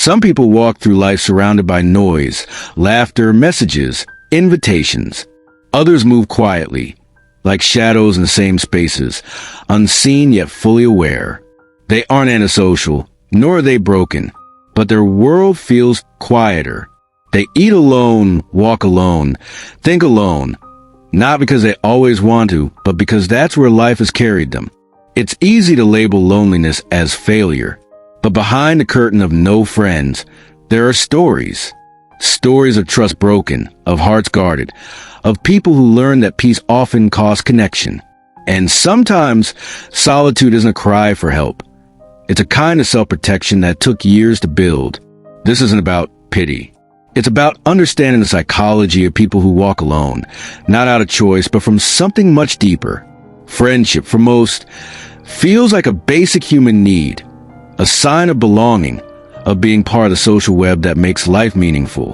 Some people walk through life surrounded by noise, laughter, messages, invitations. Others move quietly, like shadows in the same spaces, unseen yet fully aware. They aren't antisocial, nor are they broken, but their world feels quieter. They eat alone, walk alone, think alone, not because they always want to, but because that's where life has carried them. It's easy to label loneliness as failure, but behind the curtain of no friends, there are stories. Stories of trust broken, of hearts guarded, of people who learn that peace often costs connection. And sometimes, solitude isn't a cry for help. It's a kind of self-protection that took years to build. This isn't about pity. It's about understanding the psychology of people who walk alone, not out of choice, but from something much deeper. Friendship, for most, feels like a basic human need, a sign of belonging, of being part of the social web that makes life meaningful.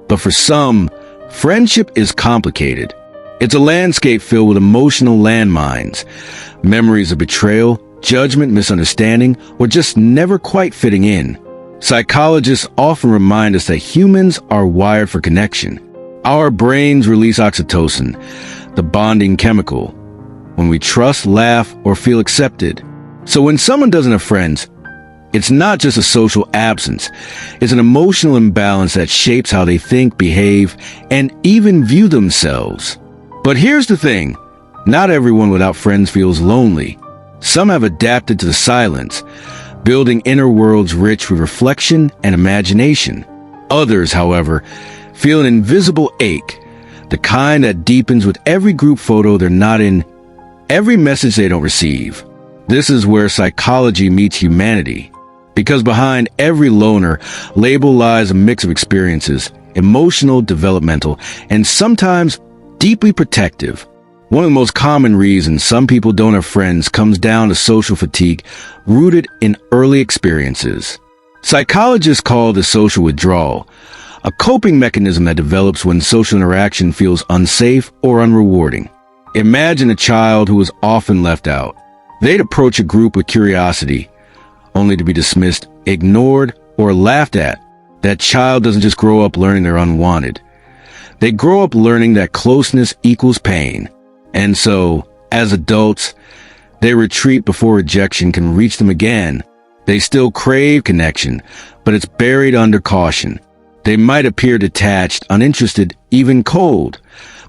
But for some, friendship is complicated. It's a landscape filled with emotional landmines, memories of betrayal, judgment, misunderstanding, or just never quite fitting in. Psychologists often remind us that humans are wired for connection. Our brains release oxytocin, the bonding chemical, when we trust, laugh, or feel accepted. So when someone doesn't have friends, it's not just a social absence. It's an emotional imbalance that shapes how they think, behave, and even view themselves. But here's the thing. Not everyone without friends feels lonely. Some have adapted to the silence, building inner worlds rich with reflection and imagination. Others, however, feel an invisible ache, the kind that deepens with every group photo they're not in, every message they don't receive. This is where psychology meets humanity. Because behind every loner label lies a mix of experiences, emotional, developmental, and sometimes deeply protective. One of the most common reasons some people don't have friends comes down to social fatigue rooted in early experiences. Psychologists call this social withdrawal, a coping mechanism that develops when social interaction feels unsafe or unrewarding. Imagine a child who was often left out. They'd approach a group with curiosity, only to be dismissed, ignored, or laughed at. That child doesn't just grow up learning they're unwanted. They grow up learning that closeness equals pain. And so, as adults, they retreat before rejection can reach them again. They still crave connection, but it's buried under caution. They might appear detached, uninterested, even cold,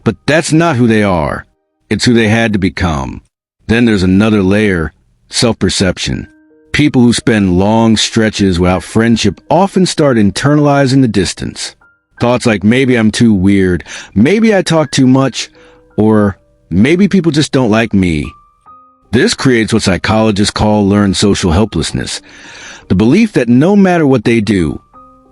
but that's not who they are. It's who they had to become. Then there's another layer, self-perception. People who spend long stretches without friendship often start internalizing the distance. Thoughts like, maybe I'm too weird, maybe I talk too much, or maybe people just don't like me. This creates what psychologists call learned social helplessness, the belief that no matter what they do,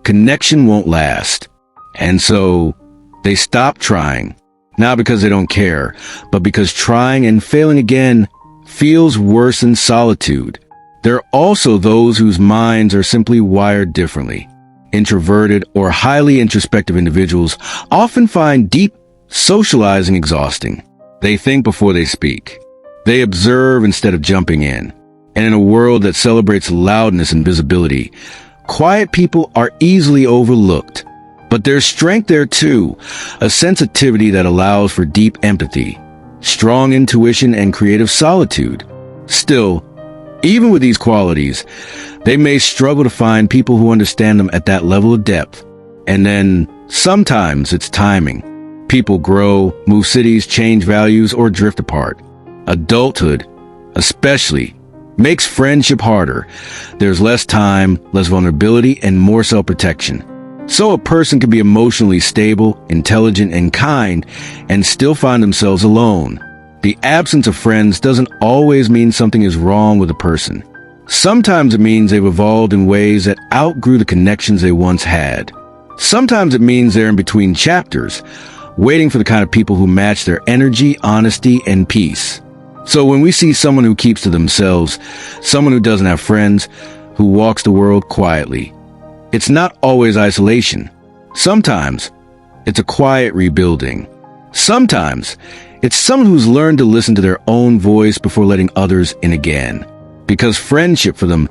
connection won't last. And so, they stop trying, not because they don't care, but because trying and failing again feels worse than solitude. There are also those whose minds are simply wired differently. Introverted or highly introspective individuals often find deep socializing exhausting. They think before they speak. They observe instead of jumping in. And in a world that celebrates loudness and visibility, quiet people are easily overlooked. But there's strength there too, a sensitivity that allows for deep empathy, strong intuition, and creative solitude. Still, even with these qualities, they may struggle to find people who understand them at that level of depth. And then, sometimes it's timing. People grow, move cities, change values, or drift apart. Adulthood, especially, makes friendship harder. There's less time, less vulnerability, and more self-protection. So a person can be emotionally stable, intelligent, and kind, and still find themselves alone. The absence of friends doesn't always mean something is wrong with a person. Sometimes it means they've evolved in ways that outgrew the connections they once had. Sometimes it means they're in between chapters, waiting for the kind of people who match their energy, honesty, and peace. So when we see someone who keeps to themselves, someone who doesn't have friends, who walks the world quietly, it's not always isolation. Sometimes it's a quiet rebuilding. Sometimes it's someone who's learned to listen to their own voice before letting others in again. Because friendship for them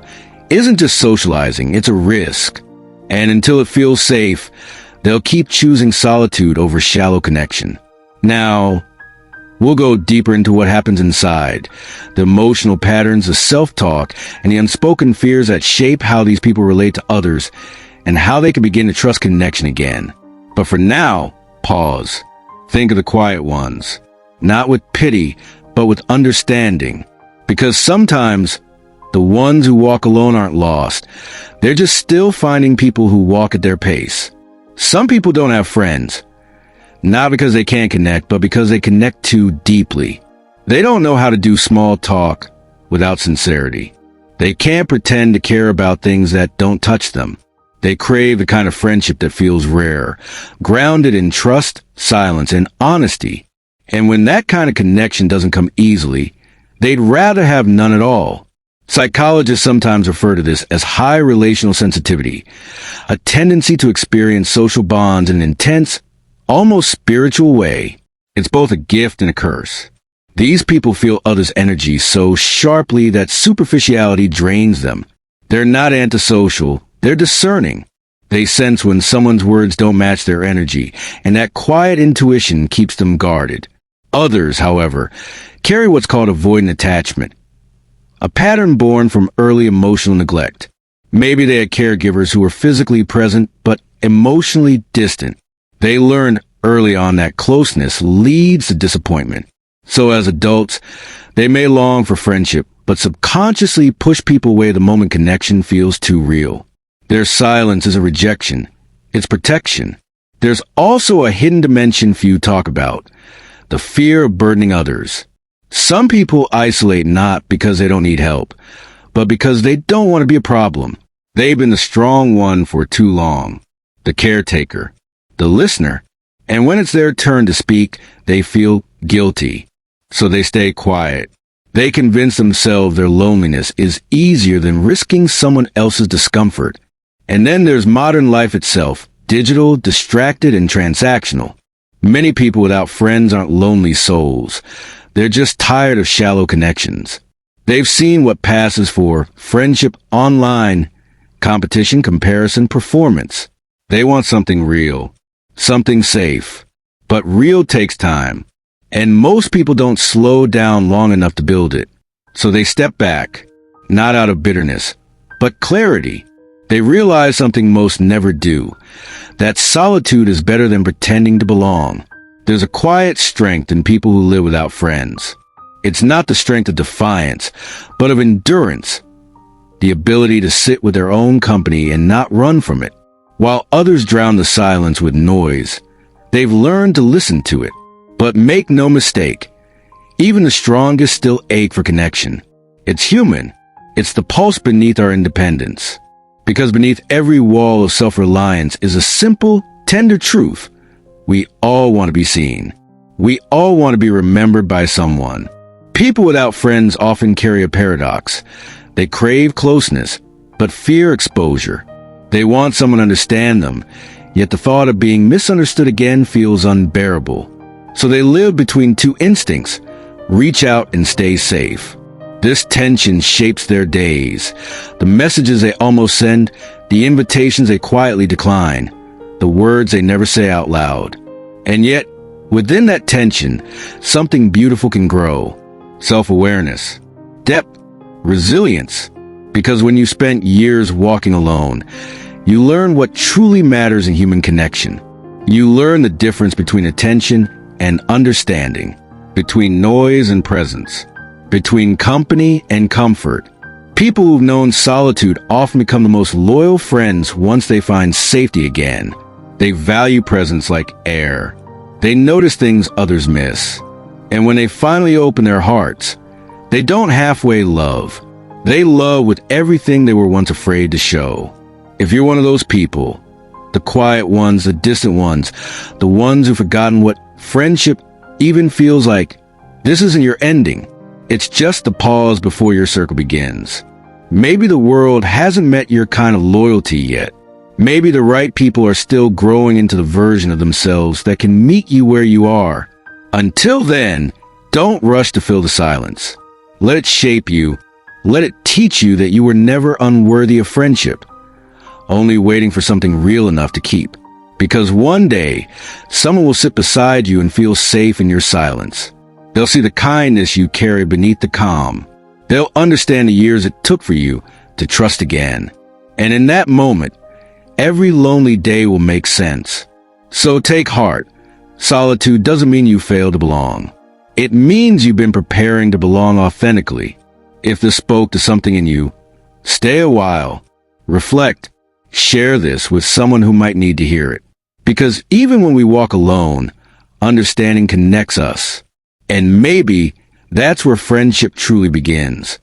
isn't just socializing, it's a risk. And until it feels safe, they'll keep choosing solitude over shallow connection. Now, we'll go deeper into what happens inside, the emotional patterns, the self-talk, and the unspoken fears that shape how these people relate to others and how they can begin to trust connection again. But for now, pause. Think of the quiet ones, not with pity, but with understanding. Because sometimes the ones who walk alone aren't lost. They're just still finding people who walk at their pace. Some people don't have friends, not because they can't connect, but because they connect too deeply. They don't know how to do small talk without sincerity. They can't pretend to care about things that don't touch them. They crave the kind of friendship that feels rare, grounded in trust, silence, and honesty. And when that kind of connection doesn't come easily, they'd rather have none at all. Psychologists sometimes refer to this as high relational sensitivity, a tendency to experience social bonds in an intense, almost spiritual way. It's both a gift and a curse. These people feel others' energy so sharply that superficiality drains them. They're not antisocial, they're discerning. They sense when someone's words don't match their energy, and that quiet intuition keeps them guarded. Others, however, carry what's called avoidant attachment, a pattern born from early emotional neglect. Maybe they had caregivers who were physically present but emotionally distant. They learned early on that closeness leads to disappointment. So as adults, they may long for friendship, but subconsciously push people away the moment connection feels too real. Their silence is a rejection. It's protection. There's also a hidden dimension few talk about, the fear of burdening others. Some people isolate not because they don't need help, but because they don't want to be a problem. They've been the strong one for too long, the caretaker, the listener, and when it's their turn to speak, they feel guilty. So they stay quiet. They convince themselves their loneliness is easier than risking someone else's discomfort. And then there's modern life itself, digital, distracted, and transactional. Many people without friends aren't lonely souls. They're just tired of shallow connections. They've seen what passes for friendship online, competition, comparison, performance. They want something real, something safe. But real takes time. And most people don't slow down long enough to build it. So they step back, not out of bitterness, but clarity. They realize something most never do, that solitude is better than pretending to belong. There's a quiet strength in people who live without friends. It's not the strength of defiance, but of endurance, the ability to sit with their own company and not run from it. While others drown the silence with noise, they've learned to listen to it. But make no mistake, even the strongest still ache for connection. It's human. It's the pulse beneath our independence. Because beneath every wall of self-reliance is a simple, tender truth. We all want to be seen. We all want to be remembered by someone. People without friends often carry a paradox. They crave closeness, but fear exposure. They want someone to understand them, yet the thought of being misunderstood again feels unbearable. So they live between two instincts, reach out and stay safe. This tension shapes their days, the messages they almost send, the invitations they quietly decline, the words they never say out loud. And yet, within that tension, something beautiful can grow. Self-awareness, depth, resilience. Because when you spent years walking alone, you learn what truly matters in human connection. You learn the difference between attention and understanding, between noise and presence, between company and comfort. People who've known solitude often become the most loyal friends once they find safety again. They value presence like air. They notice things others miss. And when they finally open their hearts, they don't halfway love. They love with everything they were once afraid to show. If you're one of those people, the quiet ones, the distant ones, the ones who've forgotten what friendship even feels like, this isn't your ending. It's just the pause before your circle begins. Maybe the world hasn't met your kind of loyalty yet. Maybe the right people are still growing into the version of themselves that can meet you where you are. Until then, don't rush to fill the silence. Let it shape you. Let it teach you that you were never unworthy of friendship. only waiting for something real enough to keep. Because one day, someone will sit beside you and feel safe in your silence. They'll see the kindness you carry beneath the calm. They'll understand the years it took for you to trust again. And in that moment, every lonely day will make sense. So take heart. Solitude doesn't mean you fail to belong. It means you've been preparing to belong authentically. If this spoke to something in you, stay a while, reflect, share this with someone who might need to hear it. Because even when we walk alone, understanding connects us. And maybe that's where friendship truly begins.